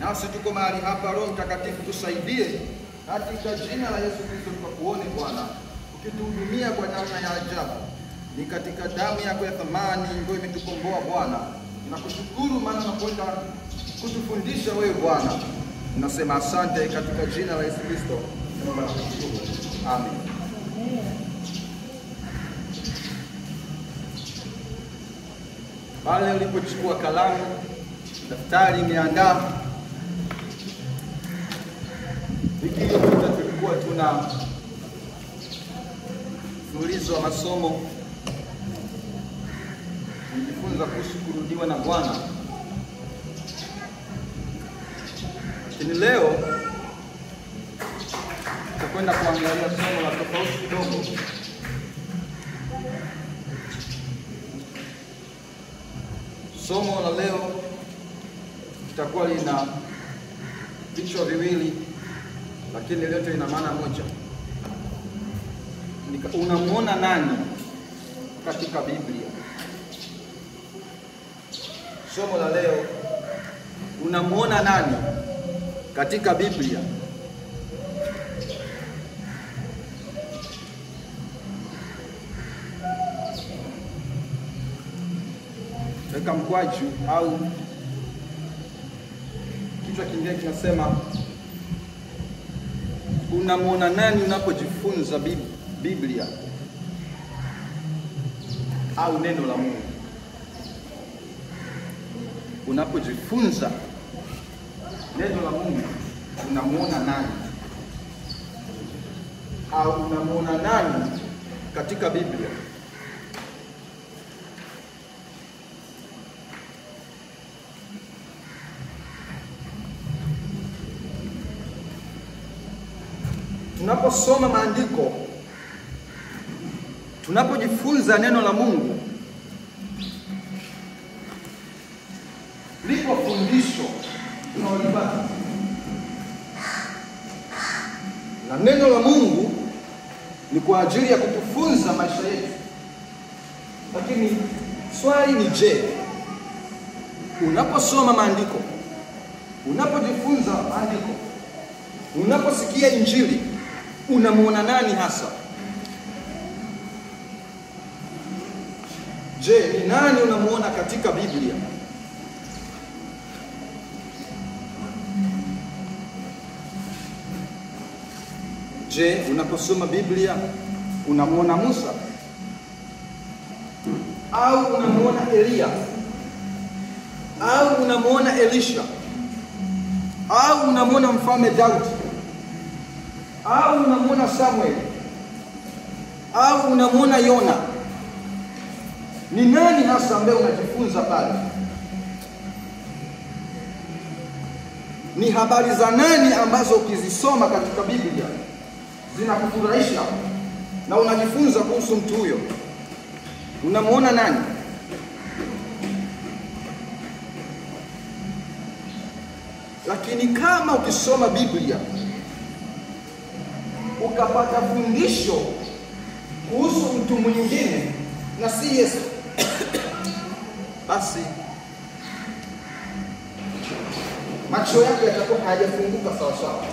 Nasi tuko mahali hapa, Roho Mtakatifu tusaidie katika jina la Yesu Kristo, tukakuone Bwana, ukituhudumia kwa namna ya ajabu. Ni katika damu yako ya thamani ambayo imetukomboa Bwana. Tunakushukuru maana unakwenda kutufundisha wewe Bwana. Tunasema asante katika jina la Yesu Kristo. Amen. Pale ulipochukua kalamu, daftari imeandaa. Wiki iliyopita tulikuwa tuna mfululizo wa masomo kujifunza kuhusu kurudiwa na Bwana. Lakini leo tutakwenda kuangalia somo la tofauti kidogo. Somo la leo litakuwa lina vichwa viwili, lakini yote ina maana moja. Unamuona nani katika Biblia? Somo la leo, unamuona nani katika Biblia? Weka mkwaju au kichwa kingine kinasema unamuona nani unapojifunza Biblia au neno la Mungu. Unapojifunza neno la Mungu, unamuona nani au unamuona nani katika Biblia? Tunaposoma maandiko, tunapojifunza neno la Mungu, lipo fundisho tunalipata. Na neno la Mungu ni kwa ajili ya kutufunza maisha yetu. Lakini swali ni je, unaposoma maandiko, unapojifunza maandiko, unaposikia Injili, unamuona nani hasa? Je, ni nani unamuona katika Biblia? Je, unaposoma Biblia unamuona Musa? Au unamuona Elia? Au unamuona Elisha? Au unamuona mfalme Daudi? Au unamuona Samuel? Au unamuona Yona? Ni nani hasa ambaye unajifunza pale? Ni habari za nani ambazo ukizisoma katika Biblia zinakufurahisha na unajifunza kuhusu mtu huyo? Unamuona nani? Lakini kama ukisoma Biblia ukapata fundisho kuhusu mtu mwingine na si Yesu, basi macho yako yatakuwa hayajafunguka sawa sawa.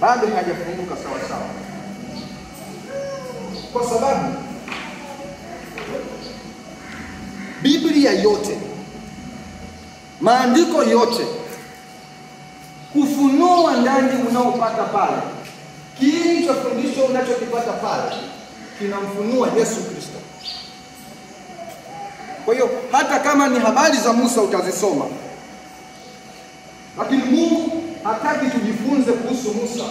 Bado hajafunguka sawa sawa. Kwa sababu Biblia yote, maandiko yote, ufunuo wa ndani unaopata pale, kiini cha fundisho unachokipata pale, kinamfunua Yesu Kristo. Kwa hiyo hata kama ni habari za Musa utazisoma, lakini Mungu hataki tujifunze kuhusu Musa.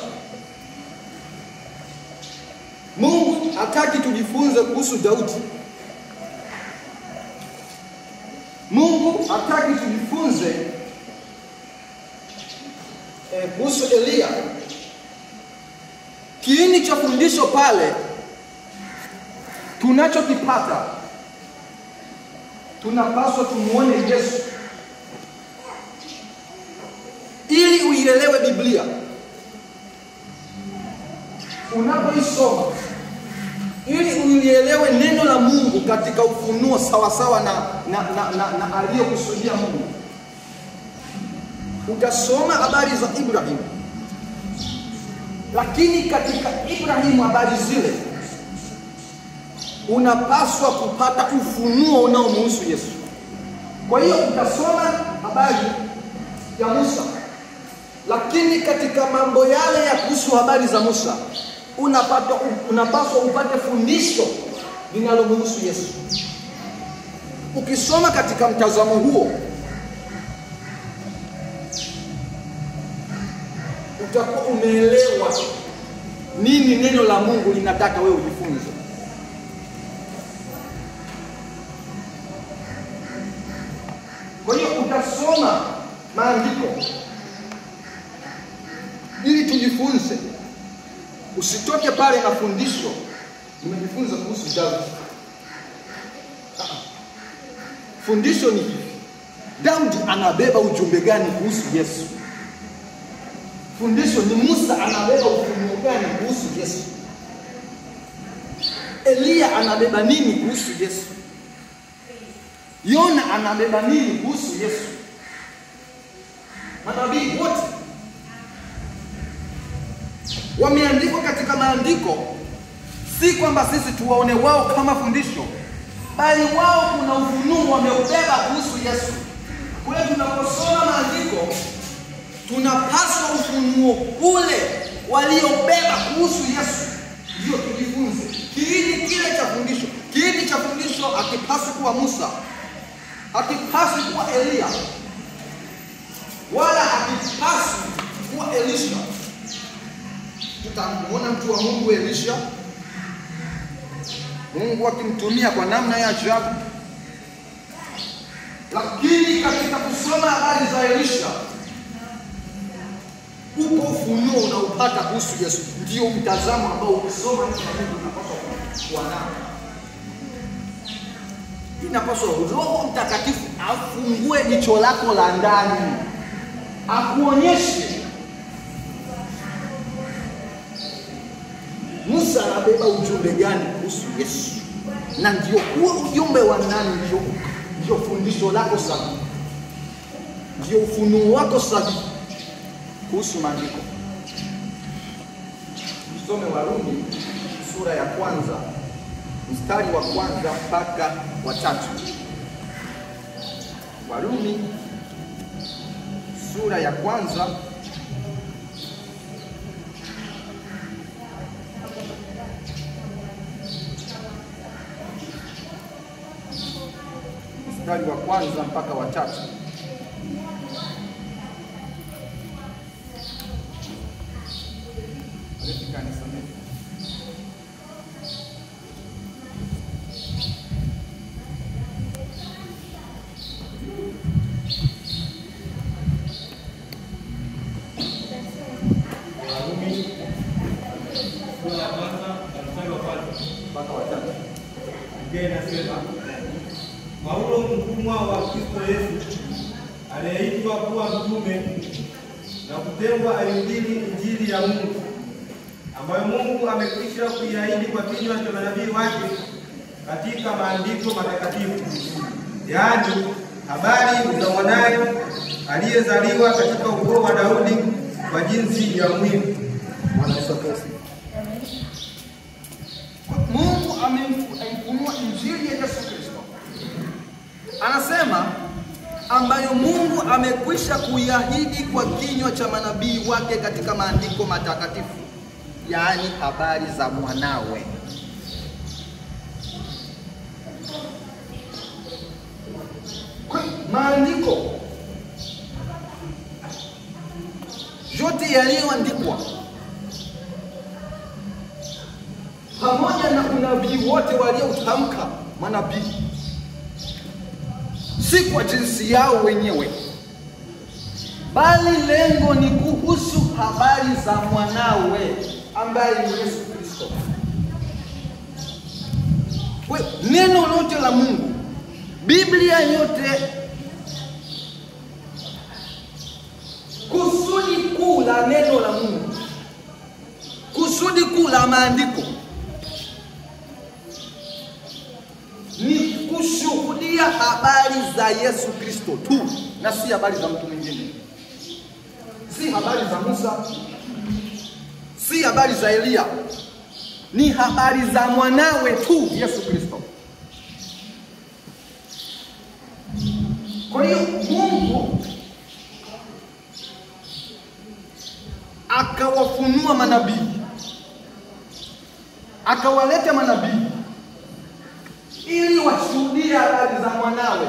Mungu hataki tujifunze kuhusu Daudi. Mungu hataki tujifunze kuhusu Elia. Kiini cha fundisho pale tunachokipata, tunapaswa tumuone Yesu ili uielewe Biblia. Unapoisoma ili ulielewe neno la Mungu katika ufunuo sawasawa na aliyokusudia Mungu. Utasoma habari za Ibrahimu, lakini katika Ibrahimu habari zile unapaswa kupata ufunuo unaomhusu Yesu. Kwa hiyo utasoma habari ya Musa, lakini katika mambo yale ya kuhusu habari za Musa unapaswa upate fundisho linalomhusu Yesu. Ukisoma katika mtazamo huo, utakuwa umeelewa nini neno la Mungu linataka wewe ujifunze. Kwa hiyo utasoma maandiko ili tujifunze. Usitoke pale na fundisho umejifunza kuhusu Daudi. Fundisho ni hivi: Daudi anabeba ujumbe gani kuhusu Yesu? Fundisho ni Musa anabeba ufunuo gani kuhusu Yesu? Elia anabeba nini kuhusu Yesu? Yona anabeba nini kuhusu Yesu? Manabii wote wameandikwa katika maandiko, si kwamba sisi tuwaone wao kama fundisho, bali wao kuna ufunuo wameubeba kuhusu Yesu. Kwa hiyo tunaposoma maandiko tunapaswa ufunuo ule waliobeba kuhusu Yesu ndio tujifunze. Kiini kile cha fundisho, kiini cha fundisho hakipaswi kuwa Musa, hakipaswi kuwa Elia, wala hakipaswi kuwa Elisha. Tutamuona mtu wa Mungu Elisha, Mungu akimtumia kwa namna ya ajabu, lakini katika kusoma habari za Elisha upo ufunuo unaopata kuhusu Yesu. Ndio mtazamo ambao ukisoma neno la Mungu unapaswa kuwa nao. Inapaswa Roho Mtakatifu afungue jicho lako la ndani, akuonyeshe Musa anabeba ujumbe gani kuhusu Yesu, na ndio huo ujumbe wa nani ndio fundisho lako sahihi, ndio ufunuo wako sahihi kuhusu maandiko. Tusome Warumi sura ya 1 mstari wa 1 mpaka wa 3. Warumi sura ya 1 mstari wa 1 mpaka wa 3. Paulo, mtumwa wa Kristo Yesu, aliyeitwa kuwa mtume na kutengwa aihubiri Injili ya Mungu, ambayo Mungu amekwisha kuiahidi kwa kinywa cha manabii wake katika maandiko matakatifu, yaani habari za mwanaye aliyezaliwa katika ukoo wa Daudi kwa jinsi ya mwili. Mungu ameifunua Injili ya Yesu Kristo. Anasema ambayo Mungu amekwisha kuiahidi kwa kinywa cha manabii wake katika maandiko matakatifu, yaani habari za mwanawe. Maandiko yote yaliyoandikwa pamoja na unabii wote walioutamka manabii, si kwa jinsi yao wenyewe, bali lengo ni kuhusu habari za mwanawe ambaye ni Yesu Kristo. Neno lote la Mungu, Biblia yote, kusudi kuu la neno la Mungu, kusudi kuu la maandiko kushuhudia habari za Yesu Kristo tu na si habari za mtu mwingine. Si habari za Musa, si habari za Elia. Ni habari za mwanawe tu Yesu Kristo. Kwa hiyo Mungu akawafunua manabii, akawaleta manabii ili washuhudie habari za mwanawe.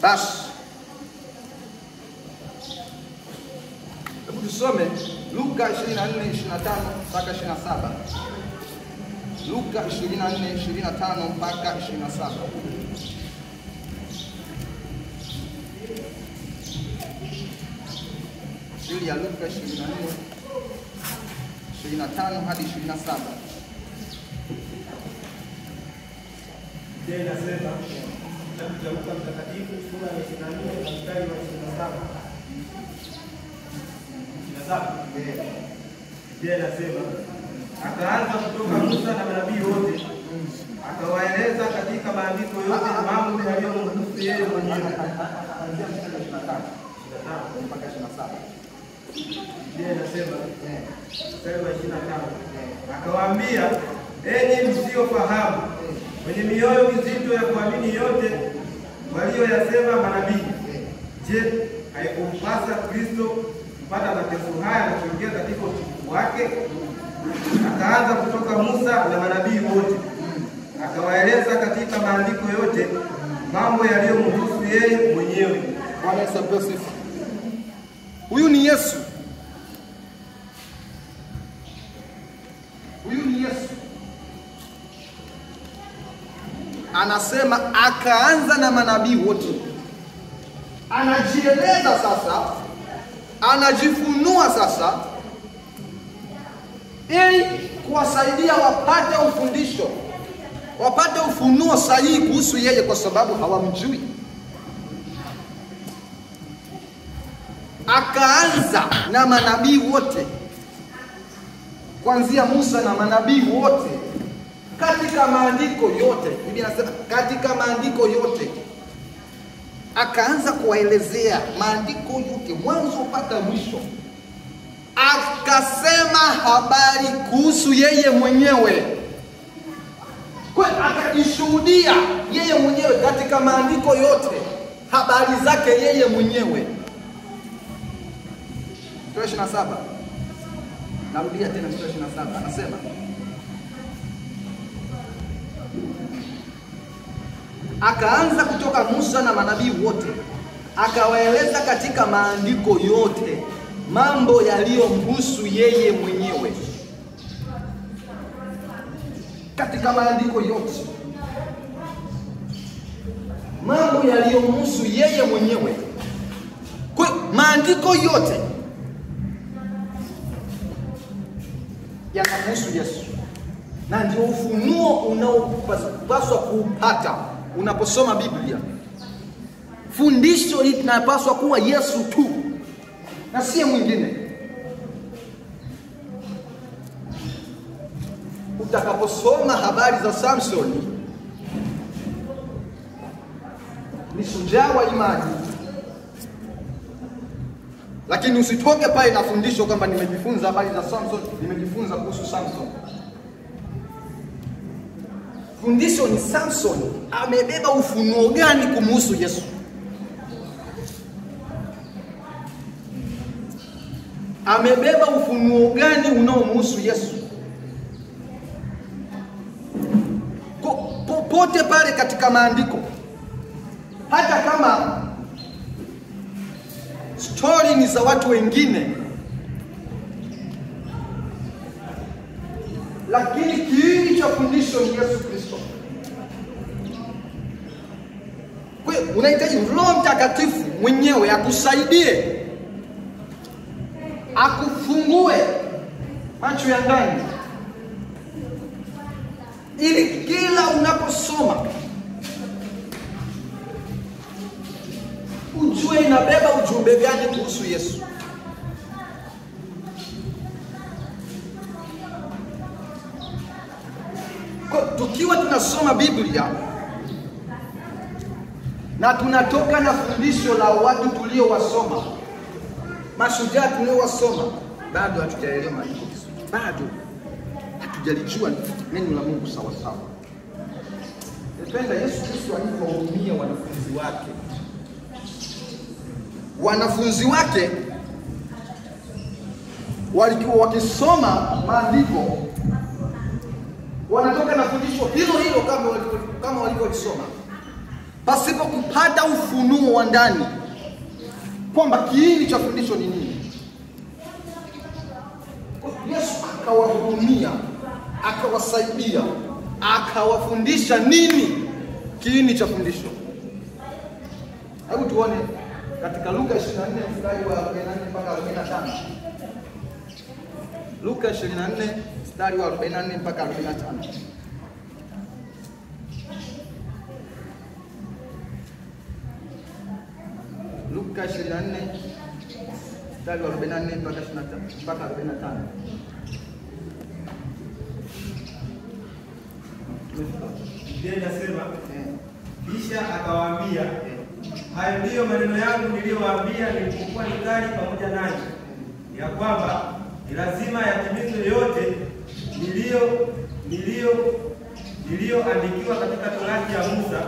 Basi hebu tusome Luka 24:25 mpaka 27. Luka 24:25 mpaka 27. Injili ya Luka 24:25 hadi 27. Je, inasema kitabu cha Luka mtakatifu sura ya 24 mstari wa 27. Je, inasema akaanza kutoka Musa na manabii wote, akawaeleza katika maandiko yote mambo yaliyomhusu yeye mwenyewe. Je, inasema mstari wa 25, akawaambia, enyi msiofahamu, wenye mioyo mizito ya kuamini yote walioyasema manabii, je, haikumpasa Kristo kupata mateso haya na kuingia katika utukufu wake? Akaanza kutoka Musa na manabii wote, akawaeleza katika maandiko yote mambo yaliyomhusu yeye mwenyewe. Bwana Yesu asifiwe. Huyu ni Yesu. Huyu ni Yesu. Anasema akaanza na manabii wote. Anajieleza sasa, anajifunua sasa ili kuwasaidia wapate ufundisho, wapate ufunuo sahihi kuhusu yeye, kwa sababu hawamjui. Akaanza na manabii wote, kuanzia Musa na manabii wote katika maandiko yote. Biblia inasema katika maandiko yote. Akaanza kuwaelezea maandiko yote mwanzo mpaka mwisho. Akasema habari kuhusu yeye mwenyewe. Kwa akajishuhudia yeye mwenyewe katika maandiko yote, habari zake yeye mwenyewe. 27. Narudia tena 27. Anasema akaanza kutoka Musa na manabii wote, akawaeleza katika maandiko yote mambo yaliyomhusu yeye mwenyewe. Katika maandiko yote mambo yaliyomhusu yeye mwenyewe. Kwa maandiko yote yanamhusu Yesu, na ndio ufunuo unaopaswa kuupata unaposoma Biblia. Fundisho linapaswa kuwa Yesu tu na si mwingine. Utakaposoma habari za Samsoni, ni shujaa wa imani, lakini usitoke pale na fundisho kwamba nimejifunza habari za Samson, nimejifunza kuhusu Samson. Fundisho ni Samson amebeba ufunuo gani kumhusu Yesu? Amebeba ufunuo gani unaomhusu Yesu? Popote pale katika maandiko, hata kama story ni za watu wengine, lakini kiini cha fundisho ni Yesu Kristo. Kwa hiyo unahitaji Roho Mtakatifu mwenyewe akusaidie, akufungue macho ya ndani, ili kila unaposoma ujue inabeba ujumbe gani kuhusu Yesu. tukiwa tunasoma Biblia na tunatoka na fundisho la watu tuliowasoma, mashujaa tuliowasoma, bado hatujaelewa maandiko vizuri, bado hatujalijua neno la Mungu sawa sawa. Napenda Yesu Kristo alipowahudumia wanafunzi wake. Wanafunzi wake walikuwa wakisoma maandiko, wanatoka na fundisho hilo hilo kama walivyolisoma, pasipo kupata ufunuo wa ndani kwamba kiini cha fundisho ni nini. Yesu akawahudumia, akawasaidia, akawafundisha nini kiini cha fundisho. Hebu tuone katika Luka 24 mstari wa 44 mpaka 45. Luka 24 mstari wa 44 mpaka 45. Luka 24 mstari wa 44 mpaka 45. Biblia inasema, kisha akawaambia, hayo ndiyo maneno yangu niliyowaambia nilipokuwa ningali pamoja nanyi, ya kwamba ni lazima yatimizwe yote niliyoandikiwa katika Torati ya Musa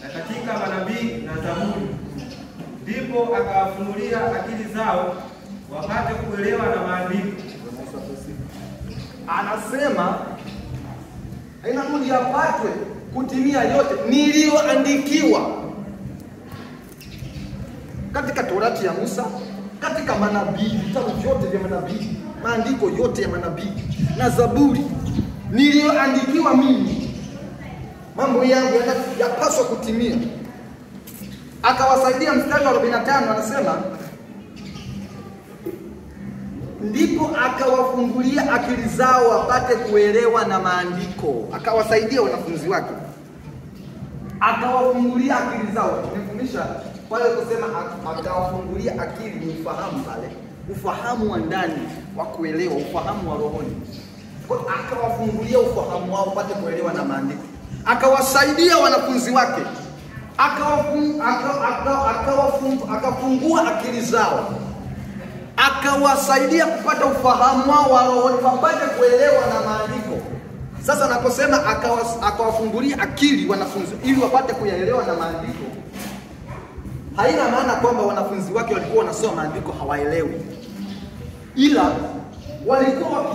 na katika manabii na Zaburi. Ndipo akawafunulia akili zao wapate kuelewa na maandiko. Anasema inabudi yapatwe kutimia yote niliyoandikiwa katika Torati ya Musa, katika manabii, vitabu vyote vya manabii, maandiko yote ya manabii na Zaburi niliyoandikiwa mimi. Mambo yangu yapaswa kutimia. Akawasaidia. Mstari wa 45 anasema, ndipo akawafungulia akili zao wapate kuelewa na maandiko. Akawasaidia wanafunzi wake, akawafungulia akili zao. Nimefundisha pale kusema akawafungulia akili, ni ufahamu pale, ufahamu wa ndani wa kuelewa, ufahamu wa rohoni. Kwa akawafungulia ufahamu wao wapate kuelewa na maandiko. Akawasaidia wanafunzi wake, akafungua akili zao, akawasaidia kupata ufahamu wao wa rohoni wapate kuelewa na maandiko. Sasa naposema akawafungulia akili wanafunzi ili wapate kuyaelewa na maandiko, haina maana kwamba wanafunzi wake walikuwa wanasoma maandiko hawaelewi, ila walikuwa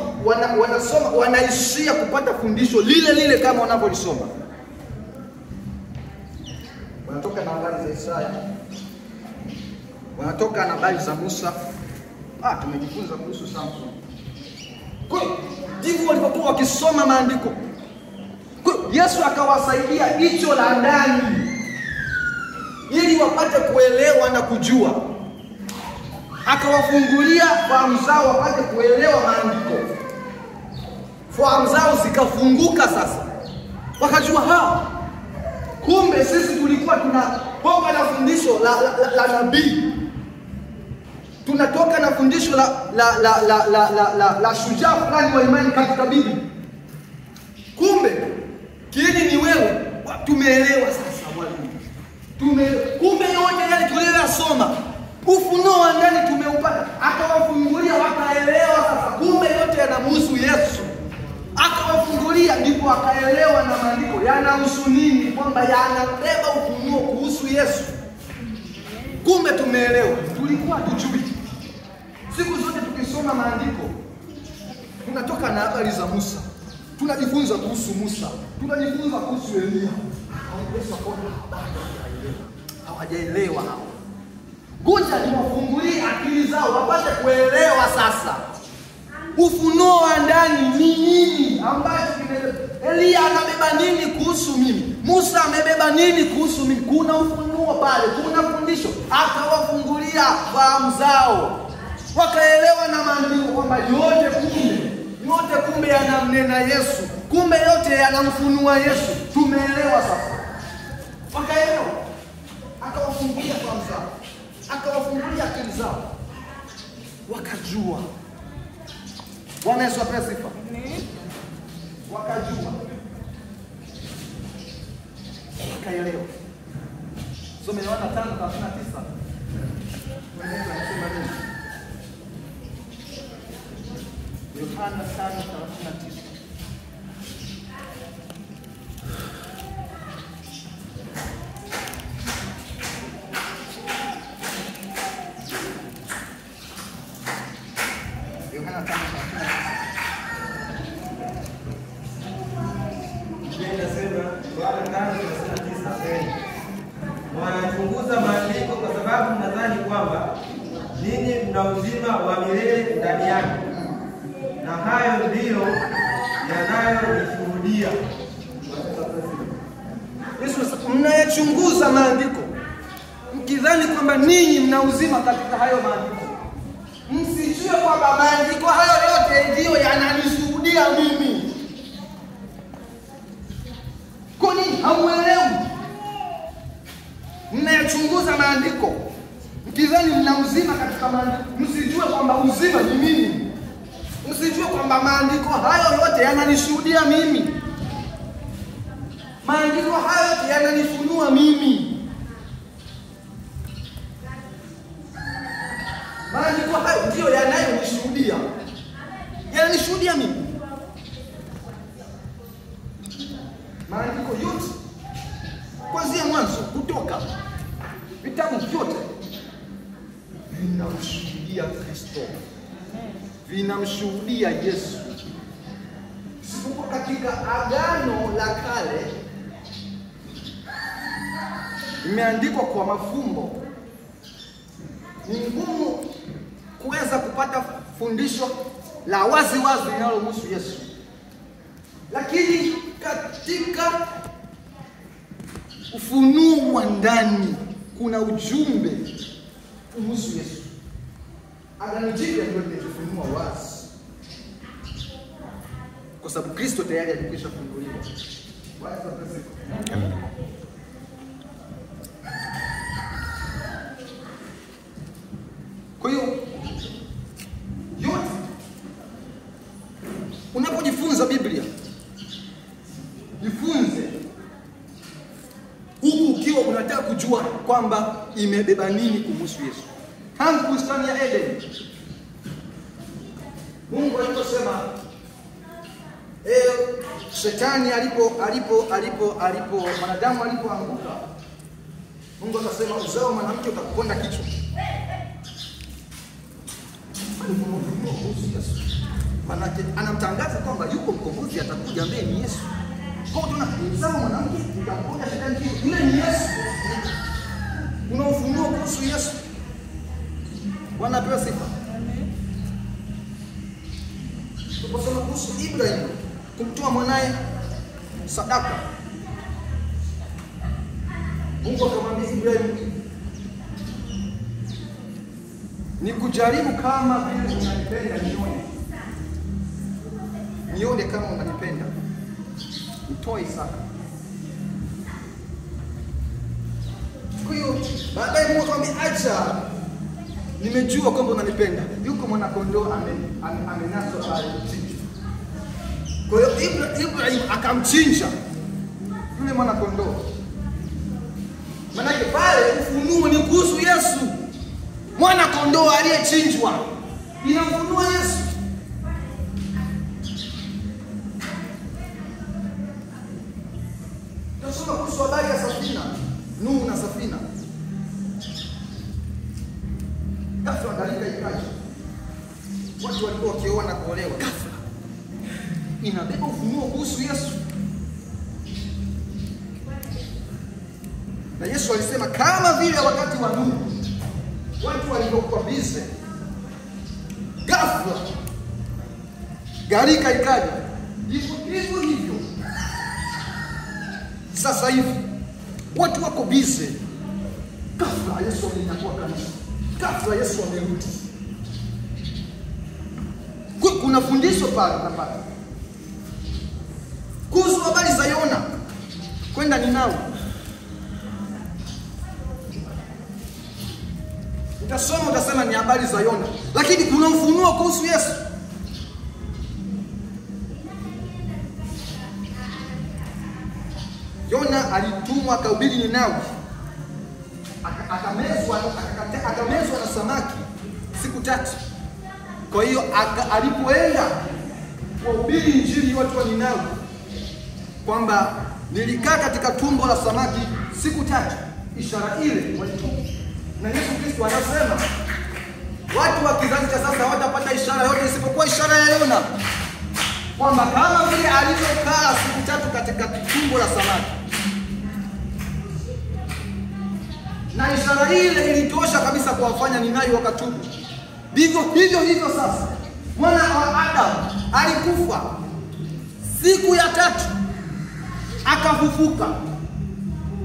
wanasoma, wanaishia kupata fundisho lile lile kama wanavyolisoma. Wanatoka na habari za Isaya, wanatoka na habari za Musa. Tumejifunza kuhusu Samson. Kwa ndivyo walipokuwa wakisoma maandiko. Kwa Yesu akawasaidia hicho la ndani ili wapate kuelewa na kujua. Akawafungulia fahamu zao wapate kuelewa maandiko. Fahamu zao zikafunguka sasa. Wakajua kumbe sisi tulikuwa tunatoka na fundisho la nabii. Tunatoka na fundisho la shujaa fulani wa imani katika Biblia. Kumbe kiini ni wewe. Tumeelewa sasa mwalimu. Kumbe yote yale tuliyosoma, ufunuo wa ndani tumeupata. Akawafungulia wakaelewa sasa. Kumbe yote yanamhusu Yesu. Akawafungulia ndipo akaelewa na maandiko yanahusu nini, kwamba yanabeba ufunuo kuhusu Yesu. Kumbe tumeelewa, tulikuwa tujui. Siku zote tukisoma maandiko tunatoka na habari za Musa, tunajifunza kuhusu Musa, tunajifunza kuhusu Elia. Hawajaelewa hao. Ngoja niwafungulie akili zao wapate kuelewa sasa ufunuo wa ndani ni nini ambacho Elia anabeba nini kuhusu mimi, Musa amebeba nini kuhusu mimi. Kuna ufunuo pale, kuna fundisho. Akawafungulia fahamu zao wakaelewa na maandiko kwamba yote kumbe yanamnena Yesu, kumbe yote yanamfunua Yesu. Tumeelewa sasa, wakaelewa. Akawafungulia fahamu zao, akawafungulia akili zao, wakajua. Bwana Yesu apewe sifa. Wakajua. 5:39. Unaweza kusema nini? Yohana 5:39. Yohana 5:39. Wanachunguza maandiko kwa sababu mnadhani kwamba ninyi mna uzima wa milele ndani yake, na hayo ndiyo yanayonishuhudia. Yesu, mnayachunguza maandiko mkidhani kwamba ninyi mna uzima katika hayo maandiko, msijue kwamba maandiko hayo yote ndiyo yananishuhudia mimi. Kwa nini hamuelewi? Mnayachunguza maandiko mkidhani mna uzima katika maandiko, msijue kwamba uzima ni mimi. Msijue kwamba maandiko hayo yote yananishuhudia mimi. Maandiko hayo yote yananifunua mimi. Maandiko hayo ndiyo yanayonishuhudia. Yananishuhudia mimi. Maandiko yote kuanzia mwanzo kutoka vitabu vyote vinamshuhudia Kristo, vinamshuhudia Yesu. Sipokuwa katika Agano la Kale imeandikwa kwa mafumbo, ni ngumu kuweza kupata fundisho la wazi wazi linalomhusu Yesu, lakini katika ufunuo wa ndani kuna ujumbe kuhusu Yesu. Agano Jipya ndio limefunua wazi, kwa sababu Kristo tayari alikwisha funguliwa. Kwa hiyo yote unapojifunza Biblia, jifunze huku ukiwa unataka kujua kwamba imebeba nini kuhusu Yesu. Tangu bustani ya Eden, Mungu aliposema Shetani mwanadamu alipoanguka, Mungu akasema uzao mwanamke utakuponda kichwa. Manake anamtangaza kwamba yuko mkombozi atakuja ambaye ni Yesu. Kwa hiyo tuna uzao mwanamke utakuponda Shetani kichwa. Yule ni Yesu. Unaofunua kuhusu Yesu. Bwana apewe sifa. Tuposema kuhusu Ibrahim kumtoa mwanae sadaka, Mungu akamwambia Ibrahim, ni kujaribu kama vile unanipenda, nione kama unanipenda, utoe Isaka. Kwa hiyo baadaye Mungu akamwambia, acha, nimejua kwamba unanipenda. Yuko mwana kondoo amenaswa pale chini. Kwa hiyo Ibrahim akamchinja yule mwana kondoo. Manake pale ufunuo ni kuhusu Yesu. Mwana kondoo aliyechinjwa inamfunua Yesu. Tunasoma kuhusu habari ya safina, Nuhu na safina. Ghafla gharika ikaja. Watu walikuwa wakioa na kuolewa. Ghafla inabeba ufunuo kuhusu Yesu. Na Yesu alisema kama vile wakati wa Nuhu watu walivyokuwa bize, ghafla gharika ikaja. Hivyo hivyo sasa hivi watu wako bize, ghafla Yesu amenyakua kanisa, ghafla Yesu amerudi. Kuna fundisho pale unapata kuhusu habari za Yona kwenda Ninawi. Utasoma utasema ni habari za Yona, lakini kuna ufunuo kuhusu Yesu. Yona alitumwa akahubiri Ninawi, akamezwa na samaki siku 3. Kwa hiyo alipoenda kuhubiri injili watu wa Ninawi kwamba nilikaa katika tumbo la samaki siku 3, ishara ile walitubu. Na Yesu Kristo anasema watu wa kizazi cha sasa hawatapata ishara yote isipokuwa ishara ya Yona, kwamba kama vile alivyokaa siku 3 katika tumbo la samaki, na ishara ile ilitosha kabisa kuwafanya Ninawi wakatubu. Vivyo hivyo sasa mwana wa Adamu alikufa siku ya 3 akafufuka.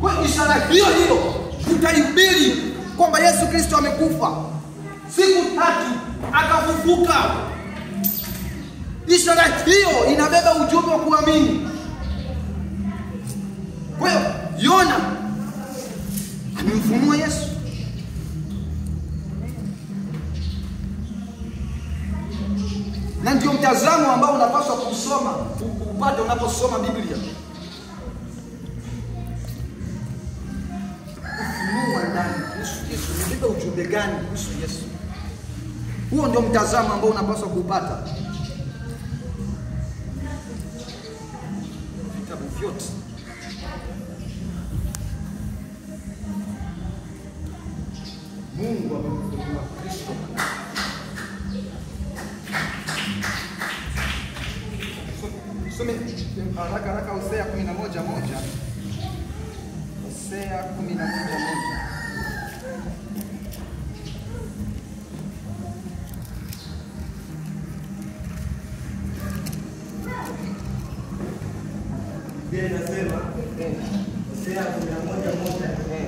Kwa ishara hiyo tutaihubiri kwamba Yesu Kristo amekufa siku 3 akafufuka. Ishara hiyo inabeba ujumbe wa kuamini. Kwa hiyo Yona amemfunua Yesu. Na ndio mtazamo ambao unapaswa kupata unaposoma Biblia. Ufunua ndani kuhusu Yesu. Unabeba ujumbe gani kuhusu Yesu? Huo ndio mtazamo ambao unapaswa kupata. Vitabu vyote Mungu amemfunua Kristo. Tusome haraka Hosea 11:1. Hosea 11:1. Inasema Hosea 11:1,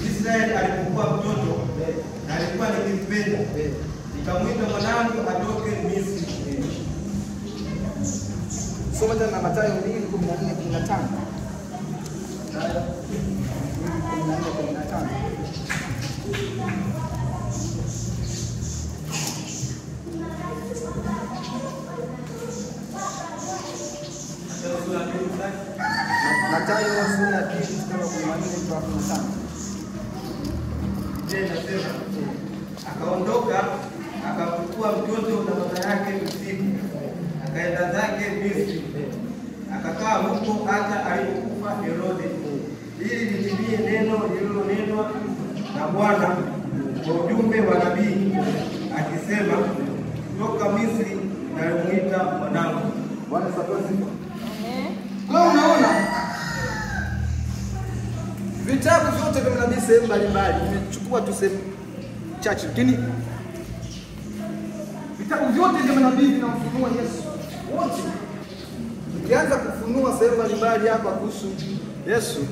Israeli alipokuwa mtoto na alikuwa nikimpenda, nikamwita mwanangu atoke Misri. Soma tena Mathayo 2:14-15. Mathayo 2:14-15. Mathayo sura ya 2:14-15. Inasema akaondoka akachukua mtoto na mama yake usiku, akaenda zake Misri, akakaa huko hata alipokufa Herode, ili litimie neno lililonenwa na Bwana kwa ujumbe wa nabii akisema, toka Misri nalimuita mwanangu. Bwana asifiwe. Kwa unaona vitabu vyote vya nabii sehemu mbalimbali, nimechukua tu sehemu chache, lakini vitabu vyote vya nabii vinamfunua Yesu wote. Ukianza kufunua sehemu mbalimbali hapa kuhusu Yesu,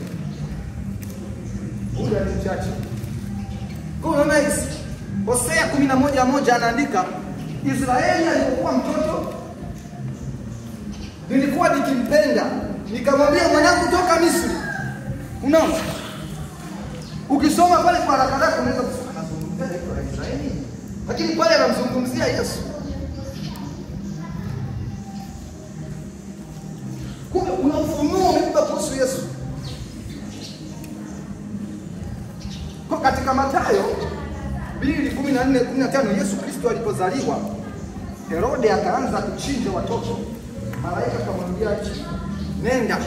muda ni chache. Kwa unaona Hosea 11:1 anaandika, Israeli alipokuwa mtoto nilikuwa nikimpenda, nikamwambia mwanangu toka Misri. Unaona? Ukisoma pale kwa haraka unaweza kusoma anazungumzia Israeli, lakini pale anamzungumzia Yesu. Kumbe kuna ufunuo umebeba kuhusu Yesu. Kwa katika Mathayo 2:14-15, Yesu Kristo alipozaliwa, Herode akaanza kuchinja watoto. Malaika akamwambia, nenda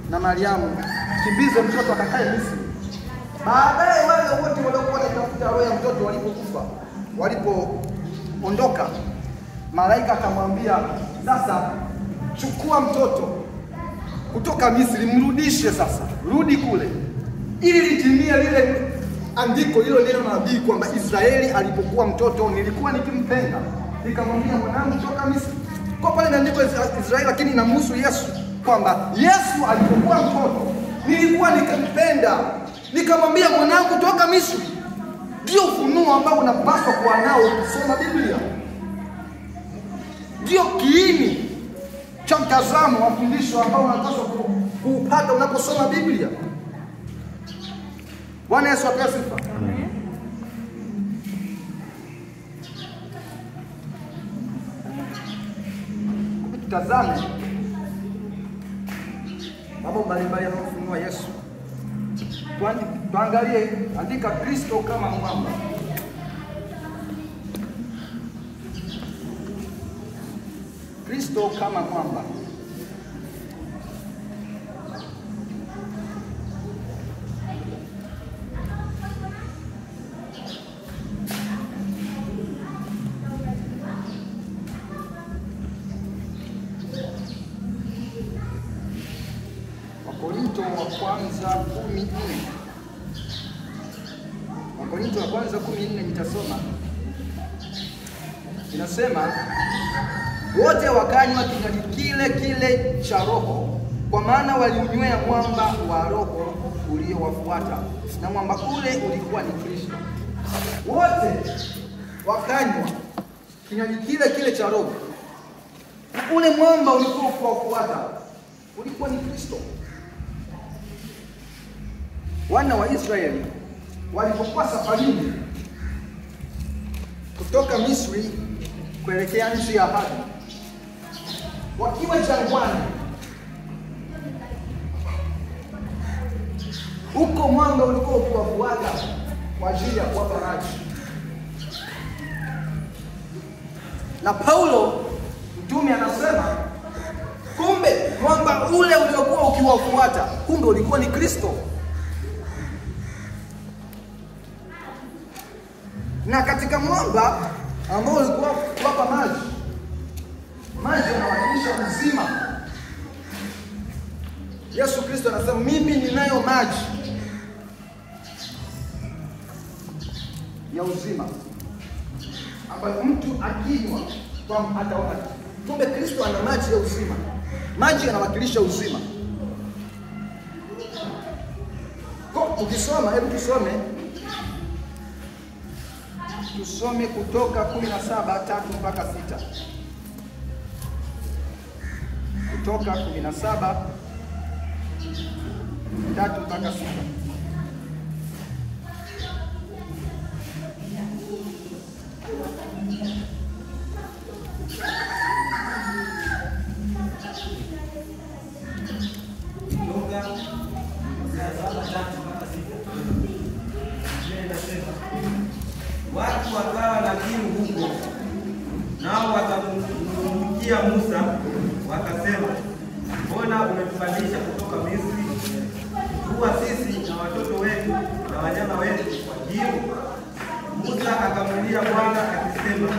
na Mariamu, kimbize mtoto akakae Misri. Baadaye wale wote waliokuwa wanatafuta roho ya mtoto walipoondoka, malaika akamwambia, sasa chukua mtoto kutoka Misri, mrudishe sasa, rudi kule, ili litimie lile andiko, hilo neno la nabii kwamba Israeli alipokuwa mtoto nilikuwa nikimpenda, nikamwambia mwanangu toka Misri. Kwa pale inaandikwa Israeli, lakini inamhusu Yesu kwamba Yesu alipokuwa mtoto nilikuwa nikimpenda, nikamwambia mwanangu toka Misri. Ndio ufunuo ambao unapaswa kuwa nao kusoma Biblia. Ndio kiini cha mtazamo wa fundisho ambao unapaswa kuupata unaposoma Biblia. Bwana Yesu apewe sifa. Amen. Tutazame mambo mbalimbali yanayofunua Yesu Tuangalie, andika Kristo kama mwamba. Kristo kama mwamba. Wakorintho wa kwanza 14. Wakorintho wa kwanza 14 nitasoma. Inasema wote wakanywa kinywaji kile kile cha roho, kwa maana waliunywea mwamba wa roho uliowafuata, na mwamba ule ulikuwa ni Kristo. Wote wakanywa kinywaji kile kile cha roho, na ule mwamba ulikuwa kuwafuata ulikuwa ni Kristo. Wana wa Israeli walipokuwa safarini kutoka Misri kuelekea nchi ya ahadi, wakiwa jangwani, huko mwamba ulikuwa ukiwafuata kwa ajili ya kuwapa maji. Na Paulo mtume anasema kumbe mwamba ule uliokuwa ukiwafuata kumbe ulikuwa ni Kristo. Na katika mwamba ambao ulikuwa kuwapa maji, maji yanawakilisha uzima. Yesu Kristo anasema mimi ninayo maji ya uzima ambayo mtu akinywa kwa ataona. Kumbe Kristo ana maji ya uzima. Maji yanawakilisha uzima. Kwa ukisoma, hebu tusome Kutoka 17:3 mpaka 6. Kutoka 17:3 mpaka 6. Watu wakawa na kiu huko, nao wakamtumikia Musa wakasema, mbona umetupandisha kutoka Misri kuwa sisi na watoto wetu na wanyama wetu kwa kiu? Musa akamlilia Bwana akisema,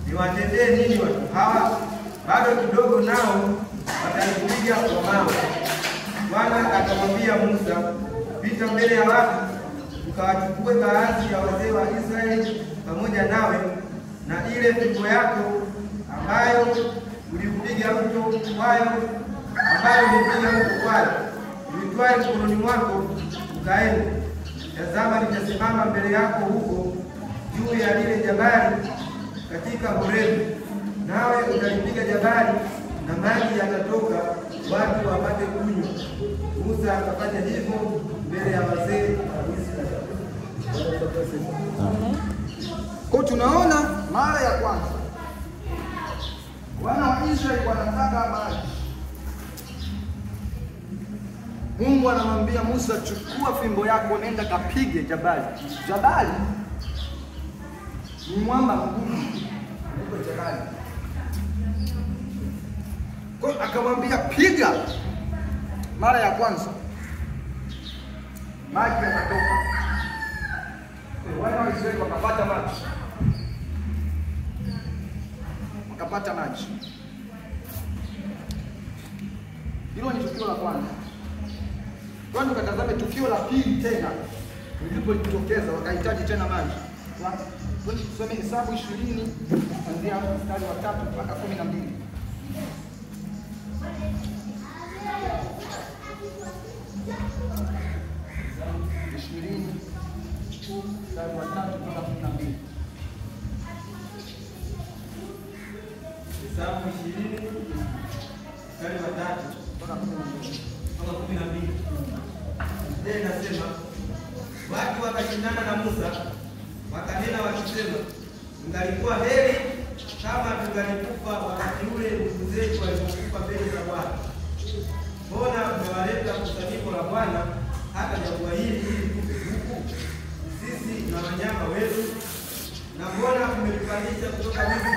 niwatendee nini watu hawa? Bado kidogo nao watanipiga kwa mawe. Bwana akamwambia Musa, pita mbele ya watu ukawachukue baadhi ya wazee wa Israeli pamoja nawe, na ile fimbo yako ambayo ulipiga mto kwayo, uitwae mkononi mwako, ukaende. Tazama, nitasimama mbele yako huko juu ya lile jabali katika Horebu, nawe utalipiga jabali na maji yatatoka, watu wapate kunywa. Musa akafanya hivyo mbele ya wazee wa Israeli. Kwa tunaona mara ya kwanza wana wa Israeli wanataka maji. Mungu anamwambia Musa, chukua fimbo yako nenda kapige jabali. Jabali ni mwamba mgumu, ndio jabali. Kwa akamwambia piga. Mara ya kwanza maji yakatoka. Wana wa Israeli wakapata maji. Hilo ni tukio la kwanza. Kwani ukatazame tukio la pili tena lilipojitokeza, wakahitaji tena maji. Tusome Hesabu 20 kuanzia mstari wa 3 mpaka 12. Mstari wa 3 mpaka 12. Hesabu 20 mstari wa 3 mpaka 12. Tena nasema, watu wakashindana na Musa, wakanena wakisema, tungalikuwa heri kama tungalikufa wakati ule ndugu zetu walipokufa mbele za Bwana. Mbona mmewaleta kusanyiko la Bwana hata jangwa hili na wanyama wetu? Na mbona umetupandisha kutoka Misri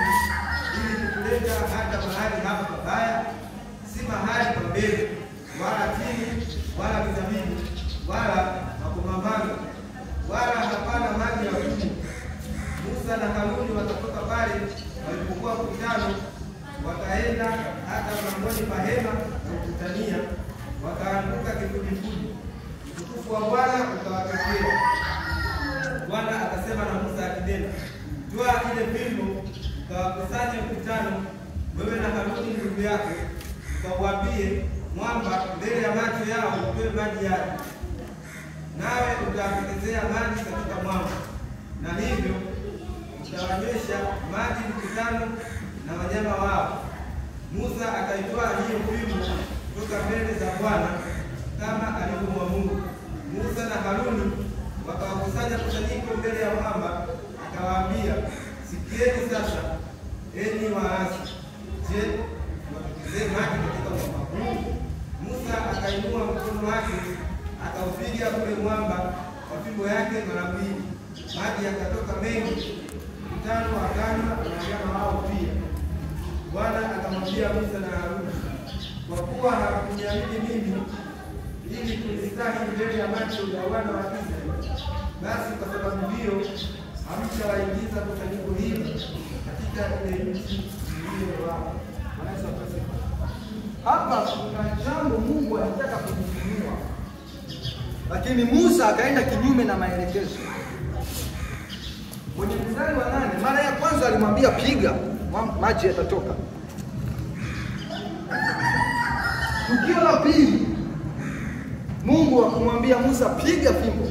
ili kutuleta hata mahali hapa pabaya, si mahali pa mbegu wala tini wala mizabibu wala makomamanga wala hapana maji ya kunywa? Musa na Haruni wakatoka pale walipokuwa mkutano, wakaenda hata mlangoni pa hema na kukutania, wakaanguka kifudifudi. Utukufu wa Bwana ukawatokea. Bwana akasema na Musa akinena, twaa ile fimbo, ukawakusanye mkutano, wewe na Haruni ndugu yako, ukauambie mwamba mbele ya macho yao utoe maji yake, nawe utawapekezea maji katika mwamba, na hivyo utawanywesha maji mkutano na wanyama wao. Musa akaitwaa hiyo fimbo kutoka mbele za Bwana kama alivyomwamuru. Musa na Haruni wakawakusanya kusanyiko mbele ya mwamba, akawaambia, sikieni sasa, enyi waasi, je, wapekezee maji katika mwamba huu? Musa akainua mkono wake akaupiga ule mwamba kwa fimbo yake mara mbili, maji yakatoka mengi, mkutano wakanywa na wanyama wao pia. Bwana akamwambia Musa na Haruni, kwa kuwa hakuniamini mimi ili kunistahi mbele ya macho ya wana wa Israeli, basi kwa sababu hiyo hamtawaingiza kusanyiko hili katika ile nchi niliyowapa. Hapa kuna jambo Mungu alitaka kujifunua, lakini Musa akaenda kinyume na maelekezo. Kwenye mstari wa 8, mara ya kwanza alimwambia piga, maji yatatoka. Tukio la pili, Mungu akamwambia Musa piga fimbo.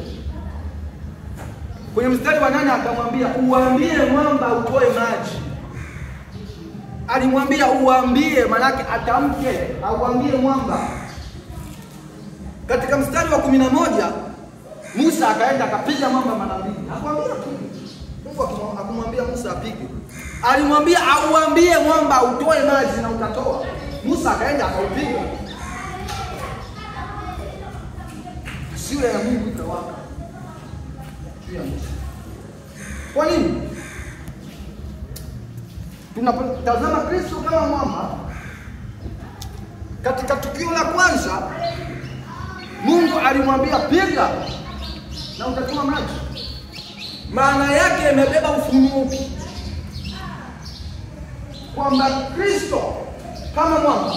Kwenye mstari wa 8 akamwambia uambie mwamba utoe maji. Alimwambia uambie, manake atamke, auambie mwamba. Katika mstari wa 11 Musa akaenda akapiga mwamba mara mbili. Hakuambia apige. Mungu akamwambia Musa apige. Alimwambia auambie mwamba utoe maji na utatoa. Musa akaenda akaupiga. Hasira ya Mungu ikawaka juu ya Musa. Kwa nini? Tunapotazama Kristo kama mwamba, katika tukio la kwanza Mungu alimwambia piga na utatoa maji. Maana yake imebeba ufunuo kwamba Kristo kama mwamba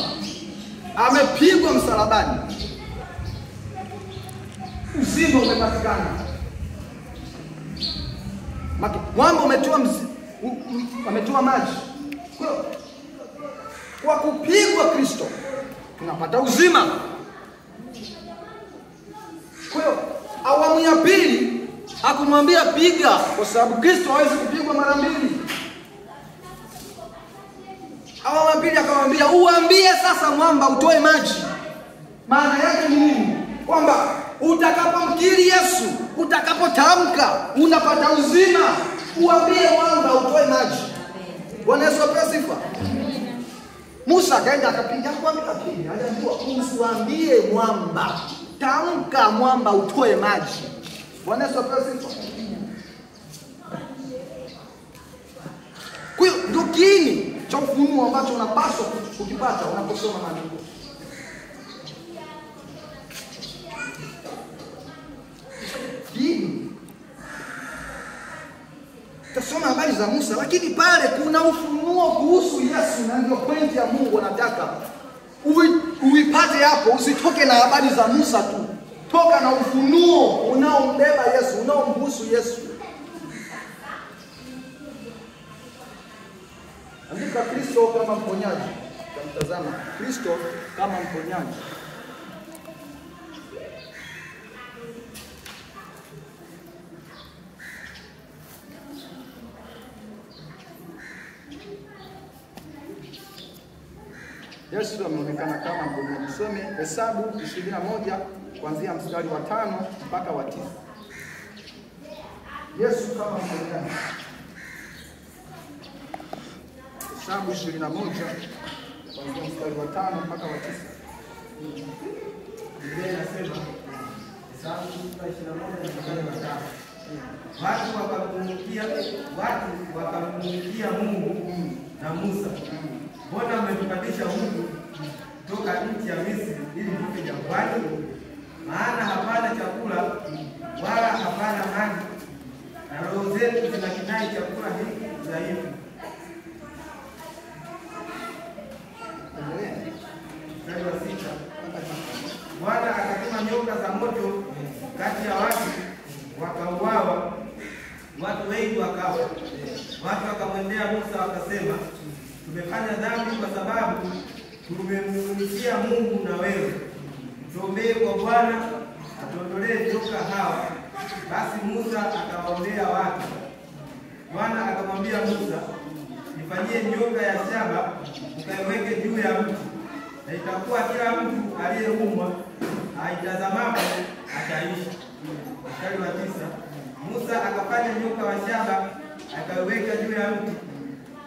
amepigwa msalabani, uzima umepatikana. Mwamba ametoa maji. Kwa kupigwa Kristo tunapata uzima. Kwa hiyo awamu ya pili hakumwambia piga, kwa sababu Kristo hawezi kupigwa mara mbili. Awamu ya pili akamwambia uambie sasa mwamba utoe maji. Maana yake ni nini? Kwamba utakapomkiri Yesu, utakapotamka unapata uzima. Uambie mwamba utoe maji. Bwana Yesu apewe sifa. Musa akaenda akapiga, hakuambia apige, aliambiwa usiambie mwamba, tamka mwamba utoe maji. Bwana Yesu apewe sifa. Kwa hiyo ndio kiini cha ufunuo ambacho unapaswa kukipata unaposoma maandiko. Kiini. Tasoma habari za Musa, lakini pale kuna ufunuo kuhusu Yesu, na ndio pointi ya Mungu anataka uipate hapo. Usitoke na habari za Musa tu, toka na ufunuo unaombeba Yesu, unaomhusu Yesu. Andika Kristo kama mponyaji. Tamtazama Kristo kama mponyaji. Yesu ameonekana kama mponyaji. Tusome Hesabu 21 kuanzia mstari wa 5 mpaka wa 9. Yesu kama mponyaji. Hesabu 21 kuanzia mstari wa 5 mpaka wa 9. Biblia inasema Hesabu 21 mstari wa 5. Watu wakamnung'unikia Mungu na Musa, mbona mmetupandisha huku toka nchi ya Misri ili tufe jangwani? Maana hapana chakula wala hapana maji, na roho zetu zinakinai chakula hiki dhaifu. Mstari wa 6. Bwana akatuma nyoka za moto kati ya watu, wakauawa, watu wengi wakafa. Watu wakamwendea Musa wakasema, tumefanya dhambi kwa sababu tumemnung'unikia Mungu na wewe. Tuombee kwa Bwana atuondolee nyoka hawa. Basi Musa akawaombea watu. Bwana akamwambia Musa, nifanyie nyoka ya shaba, ukaiweke juu ya mti, na itakuwa kila mtu aliyeumwa aitazamapo ataishi. Mstari wa 9. Musa akafanya nyoka wa shaba, akaiweka juu ya mti,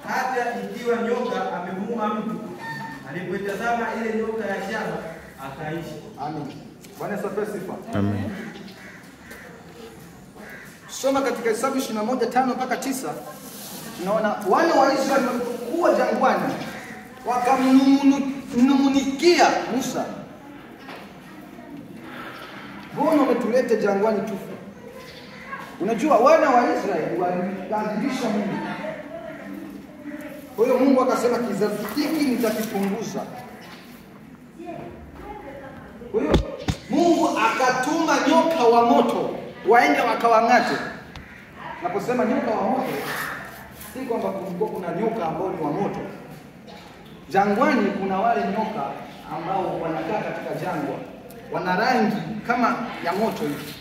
hata ikiwa nyoka amemuuma mtu, alipoitazama ile nyoka ya shaba akaishi. Amen. Bwana Yesu asifiwe. Amen. Soma katika Hesabu 21:5 mpaka 9. Tunaona wana wa Israeli walipokuwa jangwani wakamnung'unikia Musa, mbona umetuleta jangwani tufe? Unajua wana wa Israeli walikadhibisha Mungu. Kwa hiyo Mungu akasema kizazi hiki nitakipunguza. Kwa hiyo Mungu akatuma nyoka wa moto waende wakawang'ate. Naposema nyoka wa moto, si kwamba kulikuwa kuna nyoka ambao ni wa moto. Jangwani kuna wale nyoka ambao wanakaa katika jangwa, wana rangi kama ya moto hivi.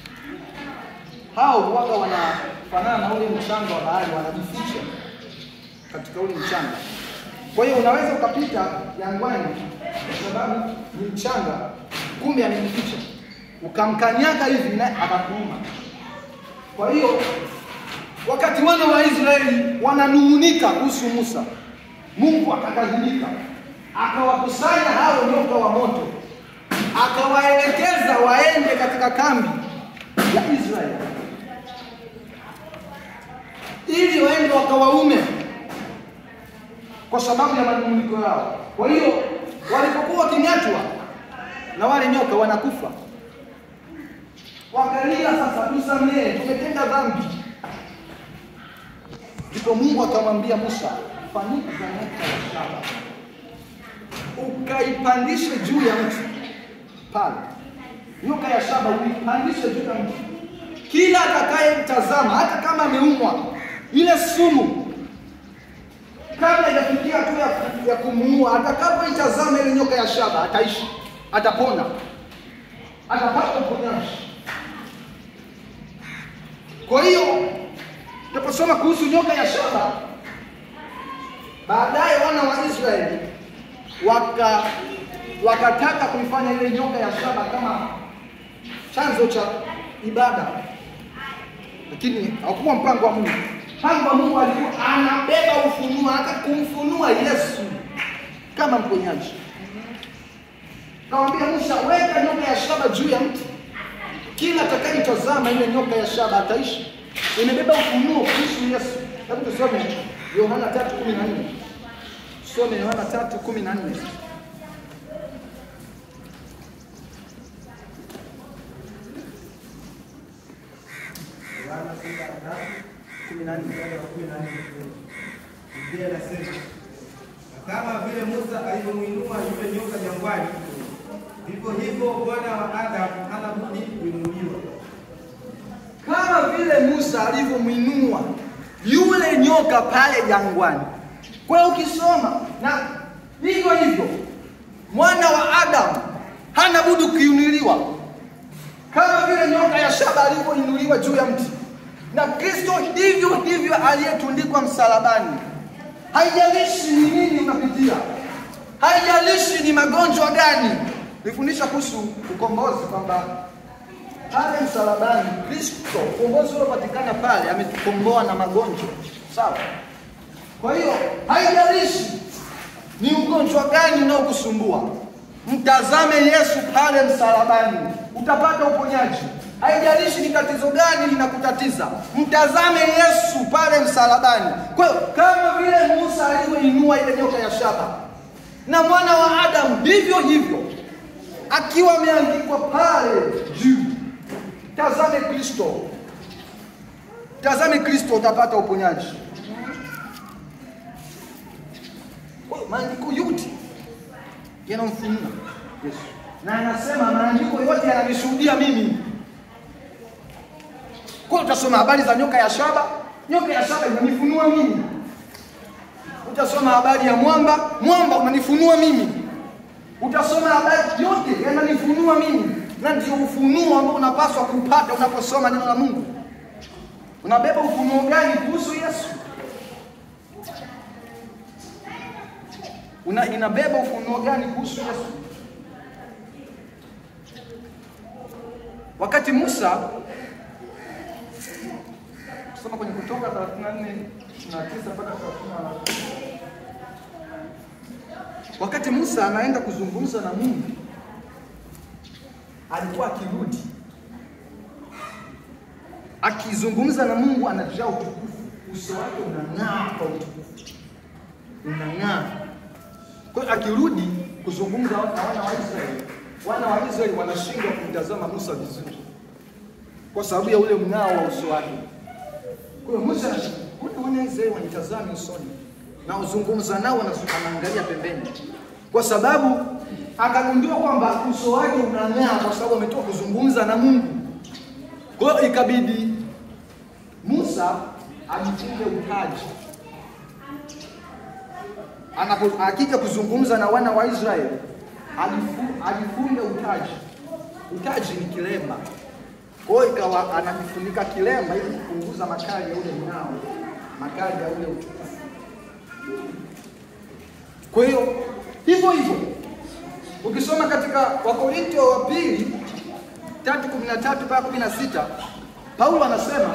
Hao huwaga wanafanana na ule mchanga wa bahari, wanajificha katika ule mchanga. Kwa hiyo unaweza ukapita jangwani kwa sababu ni mchanga, kumbe amejificha, ukamkanyaga hivi na akakuuma. Kwa hiyo wakati wana wa Israeli wananung'unika kuhusu Musa, Mungu akakadhibika, akawakusanya hao nyoka wa moto, akawaelekeza waende katika kambi ya Israeli ili waende wakawaume kwa sababu ya manung'uniko yao. Kwa hiyo walipokuwa waking'atwa na wale nyoka wanakufa, wakalia, sasa tusamehe, tumetenda dhambi. Ndipo Mungu akamwambia Musa, fanyika nyoka ya shaba, ukaipandishe juu ya mti pale. Nyoka ya shaba uipandishe juu ya mti, kila atakayemtazama hata kama ameumwa, ile sumu kabla hajafikia tu ya kumuua, atakapoitazama ile nyoka ya shaba ataishi, atapona, atapata uponyaji. Kwa hiyo tunaposoma kuhusu nyoka ya shaba, baadaye wana wa Israeli wakataka kuifanya ile nyoka ya shaba kama chanzo cha ibada, lakini hakuwa mpango wa Mungu. Mpango wa Mungu alikuwa anabeba ufunuo, hata kumfunua Yesu kama mponyaji. Akamwambia Musa, weka nyoka ya shaba juu ya mti, kila atakayetazama ile nyoka ya shaba ataishi. Imebeba ufunuo kuhusu Yesu. Hebu tusome Yohana 3:14. Tusome Yohana 3:14. Biblia inasema, kama vile Musa alivyomwinua yule nyoka jangwani, vivyo hivyo Bwana wa Adamu hana budi kuinuliwa. Kama vile Musa alivyomwinua yule nyoka pale jangwani. Kwa hiyo ukisoma, na hivyo hivyo mwana wa Adamu hana budi kuinuliwa, kama vile nyoka ya shaba alivyoinuliwa juu ya mti. Na Kristo ndivyo hivyo aliyetundikwa msalabani. Haijalishi ni nini unapitia, haijalishi ni magonjwa gani. Nifundisha kuhusu ukombozi kwamba pale msalabani Kristo, ukombozi uliopatikana pale, ametukomboa na magonjwa. Sawa? Kwa hiyo haijalishi ni ugonjwa gani unaokusumbua, Mtazame Yesu pale msalabani, utapata uponyaji. Haijalishi ni tatizo gani linakutatiza, mtazame Yesu pale msalabani. Kwa hiyo kama vile Musa alivyoinua ile nyoka ya shaba, na mwana wa Adamu ndivyo hivyo, akiwa ameangikwa pale juu. Tazame Kristo, tazame Kristo, utapata uponyaji. Kwa hiyo maandiko yote yanamfunua Yesu, na anasema maandiko yote yananishuhudia mimi. Kwa hiyo utasoma habari za nyoka ya shaba, nyoka ya shaba inanifunua mimi. Utasoma habari ya mwamba, mwamba unanifunua mimi. Utasoma habari yote yananifunua mimi. Na ndio ufunuo ambao unapaswa kupata unaposoma neno la Mungu. Unabeba ufunuo gani kuhusu Yesu? Inabeba ufunuo gani kuhusu Yesu? Wakati Musa, tusoma kwenye Kutoka 34:29 mpaka 30. Wakati Musa anaenda kuzungumza na Mungu, alikuwa akirudi, akizungumza na Mungu, anajaa utukufu, uso wake unang'aa kwa utukufu, unang'aa. Kwa hiyo akirudi kuzungumza na wana wa Israeli, wana wa Israeli wanashindwa kumtazama Musa vizuri kwa sababu ya ule mng'ao wa uso wake. Kwa hiyo Musa, wana wa Israeli wanitazame usoni, na uzungumza nao anaangalia pembeni, kwa sababu akagundua kwamba uso wake unang'aa kwa sababu ametoka kuzungumza na Mungu. Kwa hiyo ikabidi Musa ajifunge utaji. Akija kuzungumza na wana wa Israeli, alifunga utaji. Utaji ni kilemba. Kwa hiyo ikawa anajifunika kilemba ili kupunguza makali ya ule mng'ao, makali ya ule utukufu. Kwa hiyo hivyo hivyo ukisoma katika Wakorintho wa pili 3:13 mpaka 16, Paulo anasema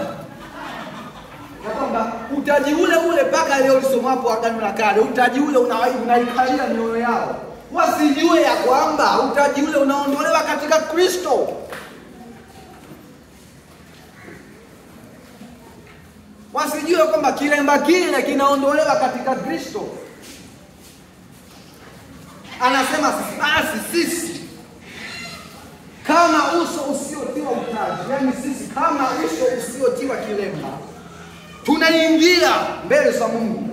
kwamba utaji ule ule mpaka leo ulisoma hapo Agano la Kale, utaji ule unaikalia mioyo yao, wasijue ya kwamba utaji ule unaondolewa katika Kristo. Wasijue kwamba kilemba kile kinaondolewa katika Kristo. Anasema sisi kama uso usiotiwa utaji, yani sisi kama uso usiotiwa kilemba, tunaingia mbele za Mungu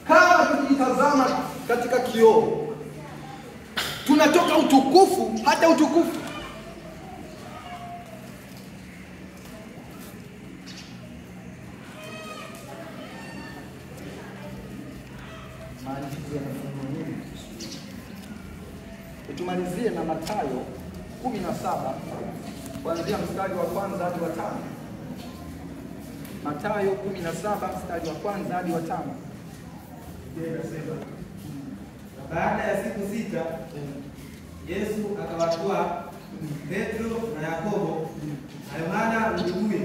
kama tukitazama katika kioo, tunatoka utukufu hata utukufu. Tumalizie na Mathayo 17 kuanzia mstari wa 1 hadi wa 5. Mathayo 17 mstari wa 1 hadi wa 5. Baada ya siku 6 Yesu akawatoa Petro na Yakobo na Yohana nduguye,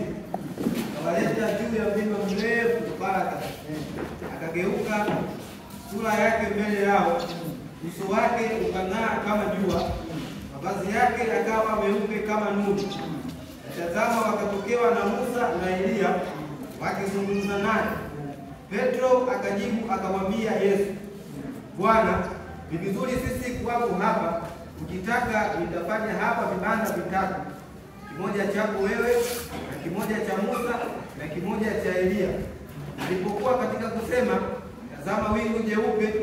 akawaleta juu ya mlima mrefu Paraka. Akageuka sura yake mbele yao, uso wake ukang'aa kama jua, mavazi yake yakawa meupe kama nuru. Tazama, wakatokewa na Musa na Eliya wakizungumza naye. Petro akajibu akamwambia Yesu, Bwana, ni vizuri sisi kuwapo hapa. Ukitaka nitafanya hapa vibanda vitatu, kimoja chako wewe na kimoja cha Musa na kimoja cha Eliya. Alipokuwa katika kusema, tazama, wingu jeupe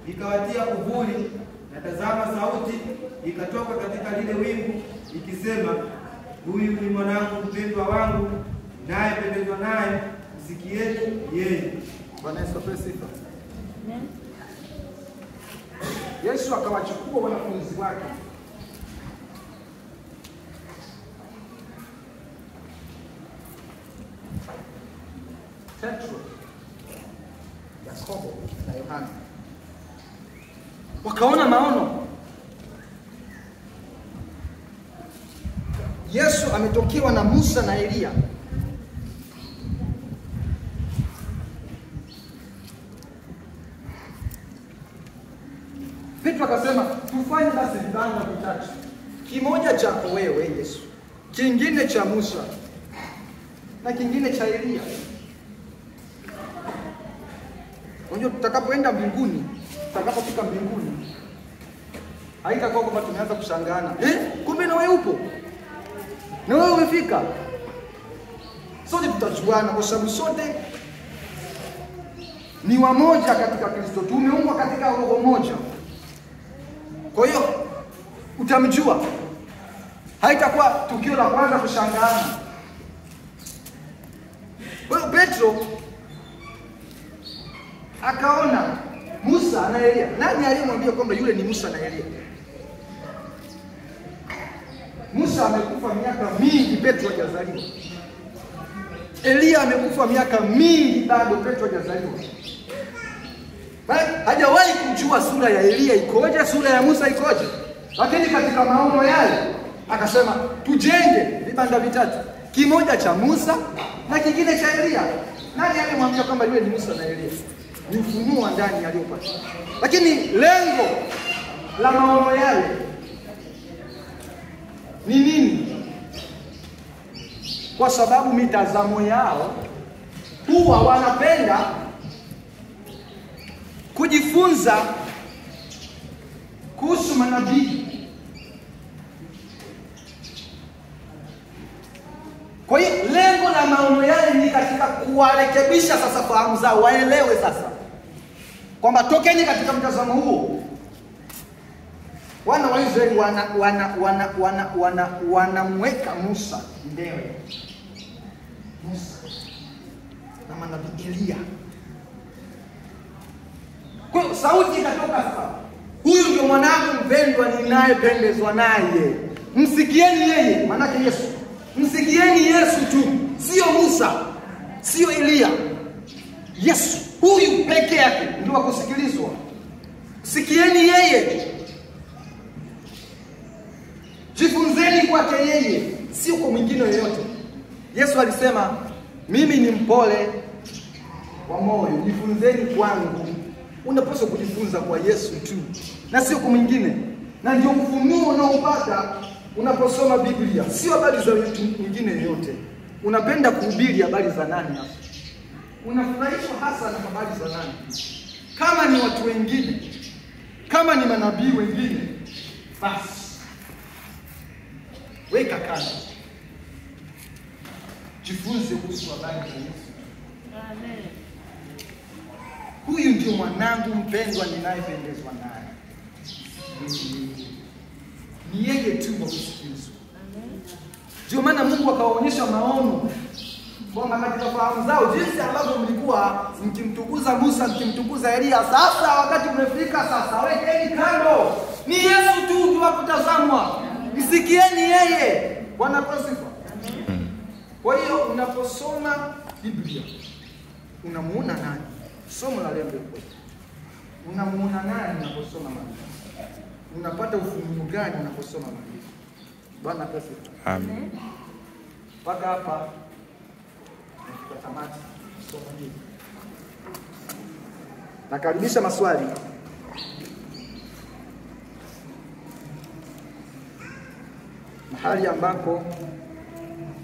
ikawatia uvuli, na tazama, sauti ikatoka katika lile wingu ikisema, huyu ni mwanangu mpendwa wangu, naye pendezwa naye, msikieni yeye. Bwana Yesu asifiwe. Yesu akawachukua wanafunzi wake, Petro, Yakobo na Yohana, wakaona maono. Yesu ametokewa na Musa na Eliya. Petro akasema, tufanye tufanye basi vibanda vitatu, kimoja chako wewe Yesu, kingine cha Musa na kingine cha Elia. Unajua tutakapoenda mbinguni, tutakapofika mbinguni, haitakuwa kwamba tumeanza kushangana, kumbe na wewe upo, na wewe umefika. Sote tutajuana kwa sababu sote ni wamoja katika Kristo, tumeumbwa katika roho moja. Kwa hiyo utamjua, haitakuwa tukio la kwanza kushangana. Kwa hiyo Petro akaona Musa na Elia. Nani aliyemwambia kwamba yule ni Musa na Elia? Musa amekufa miaka mingi, Petro hajazaliwa. Elia amekufa miaka mingi, bado Petro hajazaliwa. Hajawahi kujua sura ya Elia ikoje, sura ya Musa ikoje. Lakini katika maono yale akasema tujenge vibanda vitatu, kimoja cha Musa na kingine cha Elia. Nani aliyemwambia kwamba yule ni Musa na Elia? Ni ufunuo ndani aliyopata. Lakini lengo la maono yale ni nini? Kwa sababu mitazamo yao huwa wanapenda kujifunza kuhusu manabii. Kwa hiyo lengo la maono yale ni katika kuwarekebisha sasa fahamu zao, waelewe sasa kwamba tokeni katika mtazamo huo. Wana wa Israeli wanamweka Musa mbele, Musa na manabii Elia. Kwa hiyo sauti ikatoka sasa, huyu ndio mwanangu mpendwa ninayependezwa naye, msikieni yeye. Maana yake Yesu, msikieni Yesu tu, sio Musa, sio Elia. Yesu huyu peke yake ndio wa kusikilizwa. Sikieni yeye, jifunzeni kwake yeye, sio kwa mwingine yoyote. Yesu alisema mimi ni mpole wa moyo, jifunzeni kwangu. Unapaswa kujifunza kwa Yesu tu na sio kwa mwingine. Na ndio ufunuo unaopata unaposoma Biblia, sio habari za mtu mwingine yoyote. Unapenda kuhubiri habari za nani hasa? Unafurahishwa hasa na habari za nani? Kama ni watu wengine, kama ni manabii wengine, basi weka kando, jifunze kuhusu habari za Yesu. Amen. Huyu ndio mwanangu mpendwa ninayependezwa naye. Ni yeye tu wa kusikilizwa. Ndio maana Mungu akawaonyesha maono kwamba katika fahamu zao jinsi ambavyo mlikuwa mkimtukuza Musa, mkimtukuza Elia, sasa wakati umefika, sasa wekeni kando. Ni Yesu tu wa kutazamwa. Msikieni yeye. Bwana asifiwe. Kwa hiyo unaposoma Biblia unamuona nani? Somo la leo kwa. Unamuona nani unaposoma maandiko? Unapata ufunuo gani unaposoma maandiko? Bwana asifiwe. Amen. Mpaka hapa nafika tamati somo hili. Nakaribisha maswali. Mahali ambako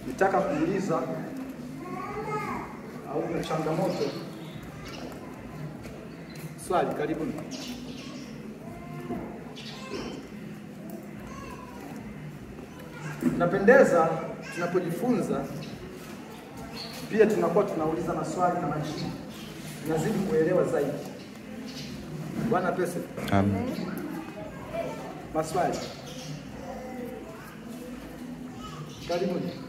nitaka kuuliza au na changamoto, swali, karibuni. Napendeza tunapojifunza pia tunakuwa tunauliza maswali na majibu, tunazidi kuelewa zaidi. Bwana pesa. Amen. Maswali, karibuni.